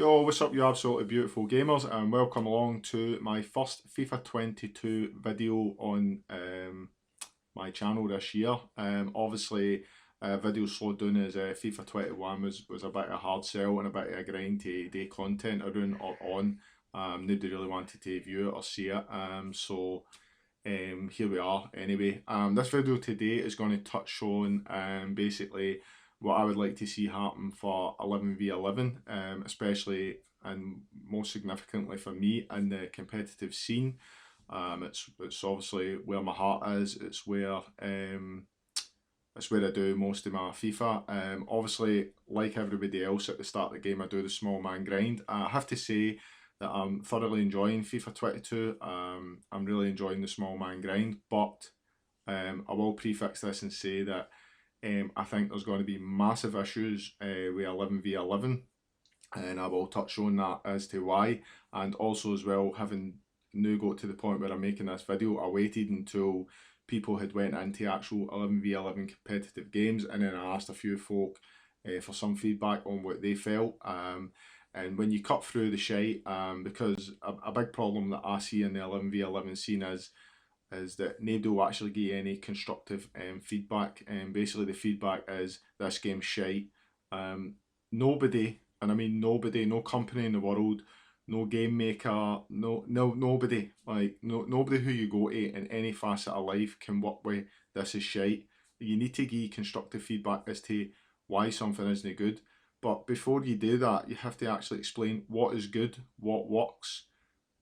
Yo, what's up you absolutely beautiful gamers, and welcome along to my first FIFA 22 video on my channel this year. Obviously, videos slowed down as FIFA 21 was a bit of a hard sell and a bit of a grind to do content around or on. Nobody really wanted to view it or see it, so here we are anyway. This video today is going to touch on basically what I would like to see happen for 11v11, especially and most significantly for me in the competitive scene. It's obviously where my heart is. It's where I do most of my FIFA. Obviously, like everybody else at the start of the game, I do the small man grind. I have to say that I'm thoroughly enjoying FIFA 22. I'm really enjoying the small man grind, but I will prefix this and say that I think there's going to be massive issues with 11v11, and I will touch on that as to why. And also as well, having now got to the point where I'm making this video, I waited until people had went into actual 11v11 competitive games, and then I asked a few folk for some feedback on what they felt. And when you cut through the shite, because a big problem that I see in the 11v11 scene is that nobody will actually give you any constructive feedback. And basically the feedback is this game's shite. Nobody, and I mean nobody, no company in the world, no game maker, nobody, nobody who you go to in any facet of life can work with this is shite. You need to give constructive feedback as to why something isn't good. But before you do that, you have to actually explain what is good, what works.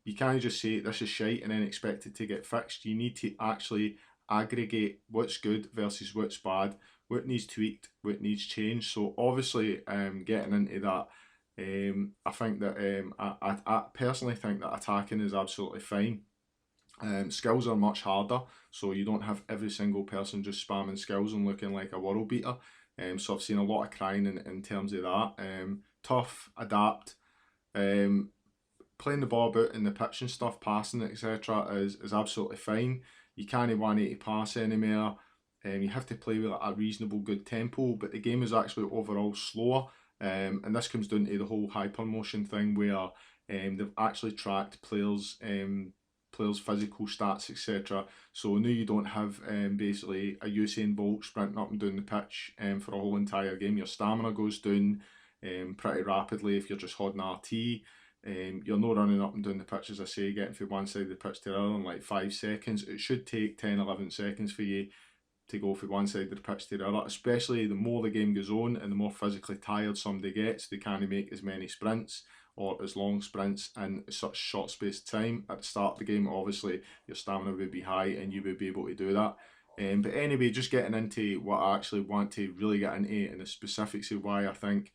You can't just say this is shite and then expect it to get fixed. You need to actually aggregate what's good versus what's bad, what needs tweaked, what needs changed. So obviously, getting into that, I think that I personally think that attacking is absolutely fine. Skills are much harder, so you don't have every single person just spamming skills and looking like a world beater. So I've seen a lot of crying in terms of that. Tough, adapt. Playing the ball about in the pitch and stuff, passing etc. is absolutely fine. You can't 180 pass anymore. You have to play with a reasonable good tempo, but the game is actually overall slower. And this comes down to the whole hypermotion thing where they've actually tracked players' physical stats, etc. So now you don't have basically a Usain Bolt sprinting up and down the pitch for a whole entire game. Your stamina goes down pretty rapidly if you're just holding RT. You're not running up and down the pitch, as I say, getting from one side of the pitch to the other in like 5 seconds. It should take 10-11 seconds for you to go from one side of the pitch to the other, especially the more the game goes on and the more physically tired somebody gets. They can't make as many sprints or as long sprints in such short space of time. At the start of the game, obviously, your stamina would be high and you would be able to do that. But anyway, just getting into what I actually want to really get into and the specifics of why I think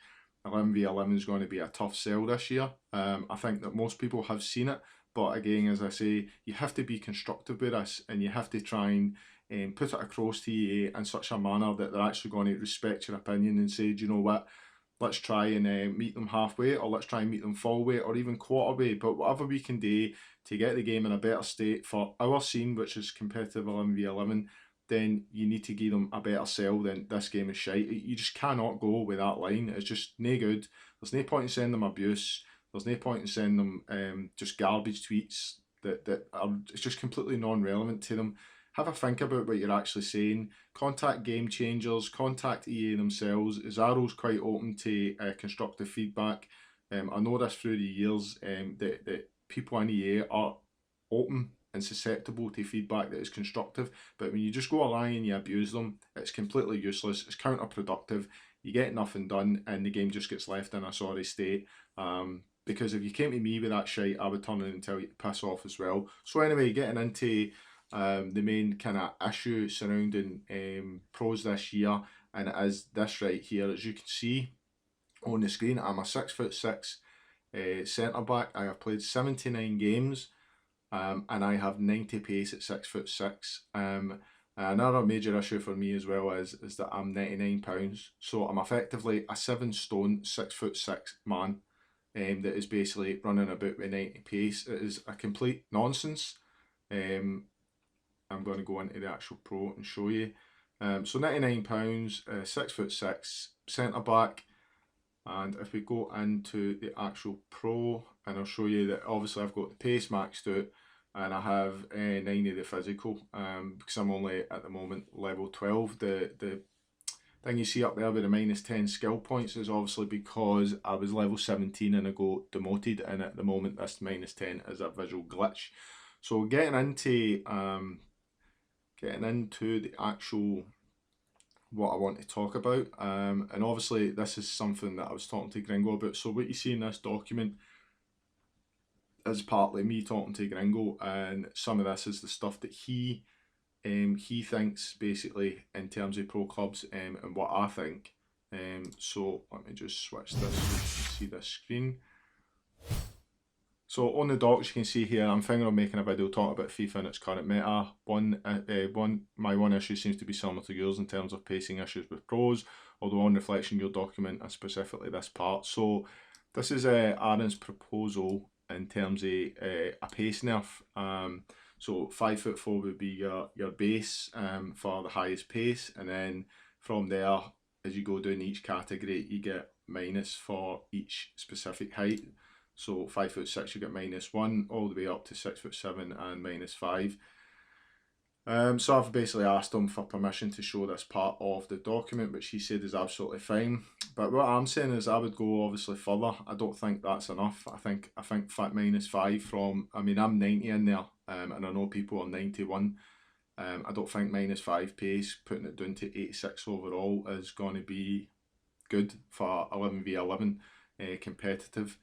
11v11 is going to be a tough sell this year. I think that most people have seen it, but again, as I say, you have to be constructive with this and you have to try and put it across to EA in such a manner that they're actually going to respect your opinion and say, do you know what, let's try and meet them halfway, or let's try and meet them full way, or even quarter way, but whatever we can do to get the game in a better state for our scene, which is competitive 11v11, then you need to give them a better sell than this game is shite. You just cannot go with that line. It's just no good. There's no point in sending them abuse. There's no point in sending them just garbage tweets that are it's just completely non-relevant to them. Have a think about what you're actually saying. Contact Game Changers, contact EA themselves. Zaro's quite open to constructive feedback. I know this through the years that people in EA are open and susceptible to feedback that is constructive, but when you just go along and you abuse them, it's completely useless, it's counterproductive, you get nothing done and the game just gets left in a sorry state. Because if you came to me with that shite, I would turn in and tell you to piss off as well. So anyway, getting into the main kind of issue surrounding pros this year, and it is this right here. As you can see on the screen, I'm a 6'6" centre back. I have played 79 games. And I have 90 pace at 6'6". Another major issue for me as well is that I'm 99 pounds, so I'm effectively a 7 stone 6'6" man that is basically running about with 90 pace. It is a complete nonsense. I'm going to go into the actual pro and show you. So 99 pounds, 6'6", centre back. And if we go into the actual Pro, and I'll show you that obviously I've got the pace maxed out, and I have 90 the physical, because I'm only at the moment level 12. The thing you see up there with the -10 skill points is obviously because I was level 17 and I got demoted, and at the moment this -10 is a visual glitch. So getting into the actual what I want to talk about, and obviously this is something that I was talking to Gringo about. So what you see in this document is partly me talking to Gringo, and some of this is the stuff that he thinks basically in terms of pro clubs, and what I think. So let me just switch this so you can see this screen. So on the docs, you can see here, I'm thinking of making a video talking about FIFA and its current meta. My one issue seems to be similar to yours in terms of pacing issues with pros, although on reflection, your document and specifically this part. So this is Aaron's proposal in terms of a pace nerf. So 5'4" would be your base for the highest pace, and then from there, as you go down each category, you get minus for each specific height. So 5'6" you get -1, all the way up to 6'7" and -5. So I've basically asked him for permission to show this part of the document, which he said is absolutely fine. But what I'm saying is I would go obviously further. I don't think that's enough. I think -5 from, I mean, I'm 90 in there, and I know people are 91. I don't think -5 pace, putting it down to 86 overall, is going to be good for 11v11 competitive.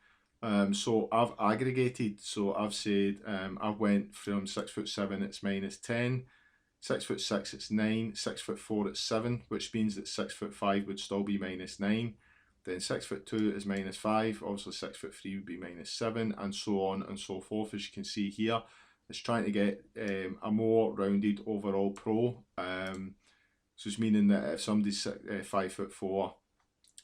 So I've aggregated, so I've said I've went from 6'7" it's -10, 6'6" it's 9, 6'4" it's 7, which means that 6'5" would still be -9. Then 6'2" is -5, obviously 6'3" would be -7, and so on and so forth. As you can see here, it's trying to get a more rounded overall pro. So it's meaning that if somebody's 5'4",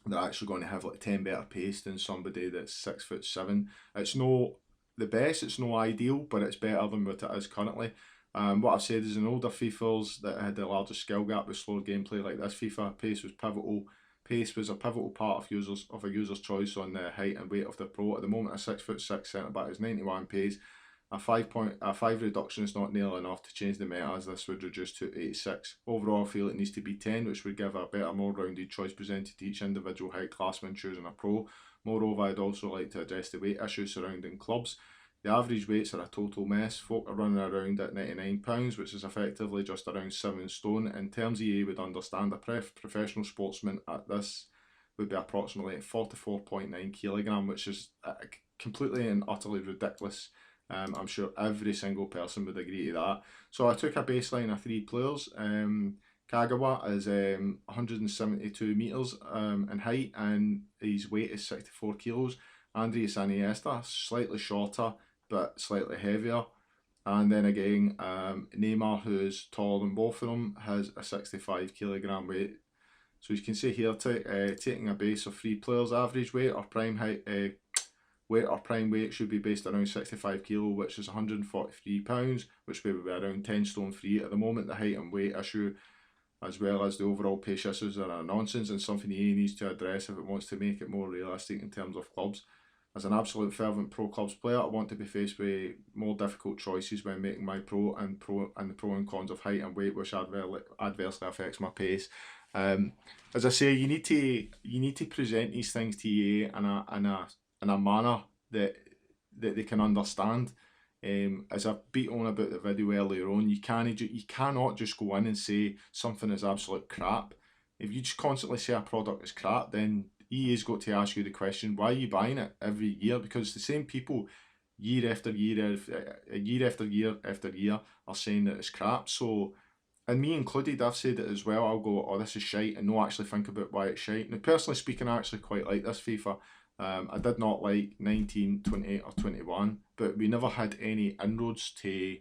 they're actually going to have like 10 better pace than somebody that's 6'7". It's no the best, it's no ideal, but it's better than what it is currently. What I've said is in older FIFAs that had the largest skill gap with slower gameplay like this FIFA, pace was pivotal. Pace was a pivotal part of a user's choice on the height and weight of the pro. At the moment, a 6'6" centre back is 91 pace. A 5 reduction is not nearly enough to change the meta, as this would reduce to 86. Overall, I feel it needs to be 10, which would give a better, more rounded choice presented to each individual height class when choosing a pro. Moreover, I'd also like to address the weight issues surrounding clubs. The average weights are a total mess. Folk are running around at £99, which is effectively just around 7 stone. In terms EA would understand, a professional sportsman at this would be approximately 44.9 kilogram, which is completely and utterly ridiculous. I'm sure every single person would agree to that. So I took a baseline of 3 players. Kagawa is 172 metres in height, and his weight is 64 kilos. Andreas Iniesta, slightly shorter but slightly heavier. And then again, Neymar, who's taller than both of them, has a 65 kilogram weight. So you can see here, taking a base of 3 players, average weight or prime height, prime weight should be based around 65 kilo, which is 143 pounds, which would be around 10 stone 3 at the moment. The height and weight issue, as well as the overall pace issues, are a nonsense and something EA needs to address if it wants to make it more realistic in terms of clubs. As an absolute fervent pro clubs player, I want to be faced with more difficult choices when making my pro and the pro and cons of height and weight, which adversely affects my pace. As I say, you need to present these things to EA in a manner that they can understand. As I beat on about the video earlier on, you cannot just go in and say something is absolute crap. If you just constantly say a product is crap, then EA's got to ask you the question, why are you buying it every year? Because the same people year after year after year are saying that it's crap. So, and me included, I've said it as well. I'll go, oh, this is shite, and not actually think about why it's shite. Now, personally speaking, I actually quite like this FIFA. I did not like 19, 28 or 21, but we never had any inroads to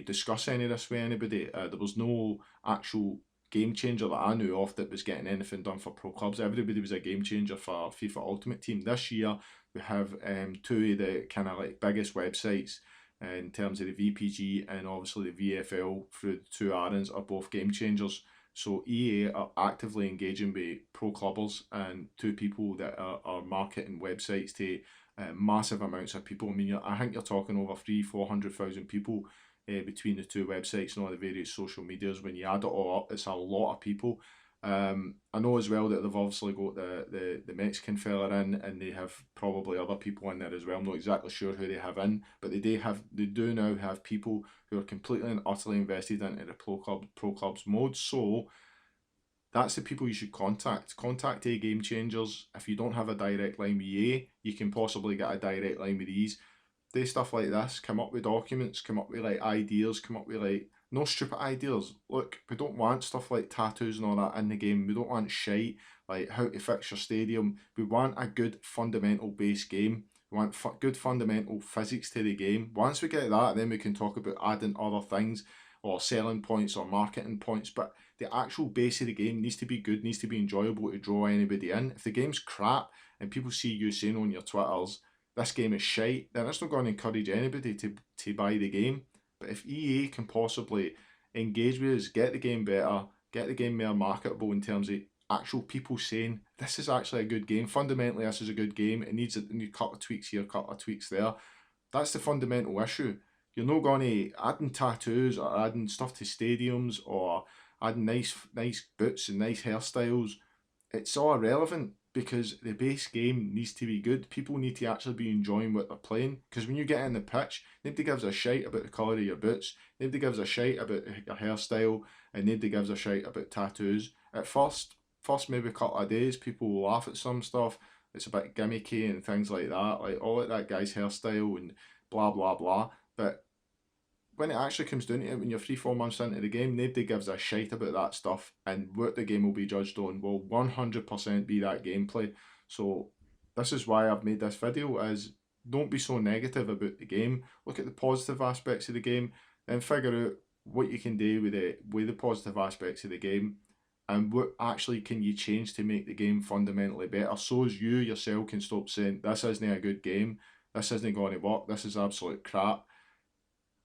discuss any of this with anybody. There was no actual game changer that I knew of that was getting anything done for pro clubs. Everybody was a game changer for FIFA Ultimate Team. This year we have 2 of the kind of like biggest websites in terms of the VPG and obviously the VFL through the 2 Aarons are both game changers. So EA are actively engaging with pro clubbers and two people that are marketing websites to massive amounts of people. I mean, I think you're talking over 400,000 people between the two websites and all the various social medias. When you add it all up, it's a lot of people. I know as well that they've obviously got the Mexican fella in, and they have probably other people in there as well. I'm not exactly sure who they have in, but they do now have people who are completely and utterly invested into the pro clubs mode. So that's the people you should contact. Contact A Game Changers. If you don't have a direct line with EA, you can possibly get a direct line with these. Do stuff like this, come up with documents, come up with like ideas, come up with like no stupid ideas. Look, we don't want stuff like tattoos and all that in the game. We don't want shite like how to fix your stadium. We want a good fundamental base game. We want good fundamental physics to the game. Once we get that, then we can talk about adding other things or selling points or marketing points. But the actual base of the game needs to be good, needs to be enjoyable to draw anybody in. If the game's crap and people see you saying on your Twitters, this game is shite, then it's not going to encourage anybody to buy the game. But if EA can possibly engage with us, get the game better, get the game more marketable in terms of actual people saying, this is actually a good game, fundamentally this is a good game, it needs a couple of tweaks here, a couple of tweaks there. That's the fundamental issue. You're not going to adding tattoos or adding stuff to stadiums or adding nice boots and nice hairstyles. It's all irrelevant because the base game needs to be good. People need to actually be enjoying what they're playing. Because when you get in the pitch, nobody gives a shite about the colour of your boots, nobody gives a shite about your hairstyle, and nobody gives a shite about tattoos. At first maybe a couple of days, people will laugh at some stuff. It's a bit gimmicky and things like that. Like, oh, like that guy's hairstyle and blah, blah, blah. But when it actually comes down to it, when you're 3-4 months into the game, nobody gives a shite about that stuff, and what the game will be judged on will 100% be that gameplay. So this is why I've made this video, is don't be so negative about the game. Look at the positive aspects of the game, then figure out what you can do with the positive aspects of the game, and what actually can you change to make the game fundamentally better, so as you yourself can stop saying, this isn't a good game, this isn't going to work, this is absolute crap.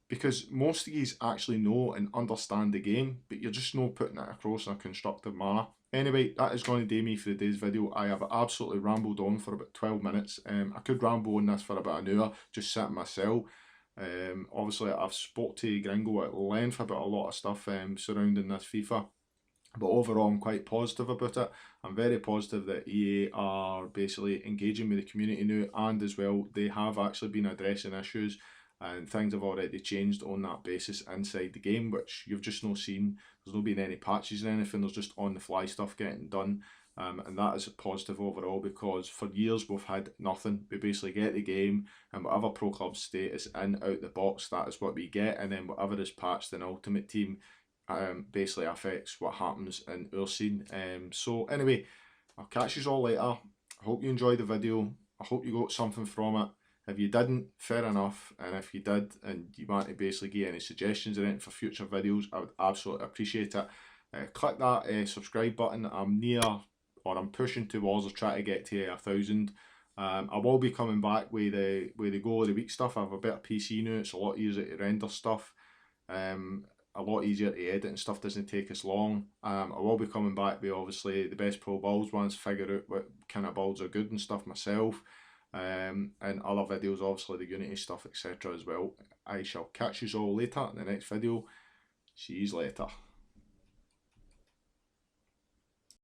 Because most of you actually know and understand the game, but you're just not putting it across in a constructive manner. Anyway, that is going to do me for today's video. I have absolutely rambled on for about 12 minutes. I could ramble on this for about an hour, just sitting myself. Obviously, I've spoke to Gringo at length about a lot of stuff surrounding this FIFA. But overall, I'm quite positive about it. I'm very positive that EA are basically engaging with the community now, and as well, they have actually been addressing issues, and things have already changed on that basis inside the game, which you've just not seen. There's not been any patches or anything, there's just on the fly stuff getting done. And that is a positive overall, because for years we've had nothing. We basically get the game, and whatever Pro Club state is in out the box, that is what we get, and then whatever is patched in Ultimate Team basically affects what happens in our scene. So anyway, I'll catch you all later. I hope you enjoyed the video. I hope you got something from it. If you didn't, fair enough, and if you did and you want to basically give any suggestions or anything for future videos, I would absolutely appreciate it. Click that subscribe button. I'm pushing towards or trying to get to 1,000. I will be coming back with the goal of the week stuff. I have a better PC now, it's a lot easier to render stuff, a lot easier to edit and stuff, doesn't take as long. I will be coming back with obviously the best pro builds ones, figure out what kind of builds are good and stuff myself. And other videos, obviously the Unity stuff, etc. as well. I shall catch you all later in the next video. See you later.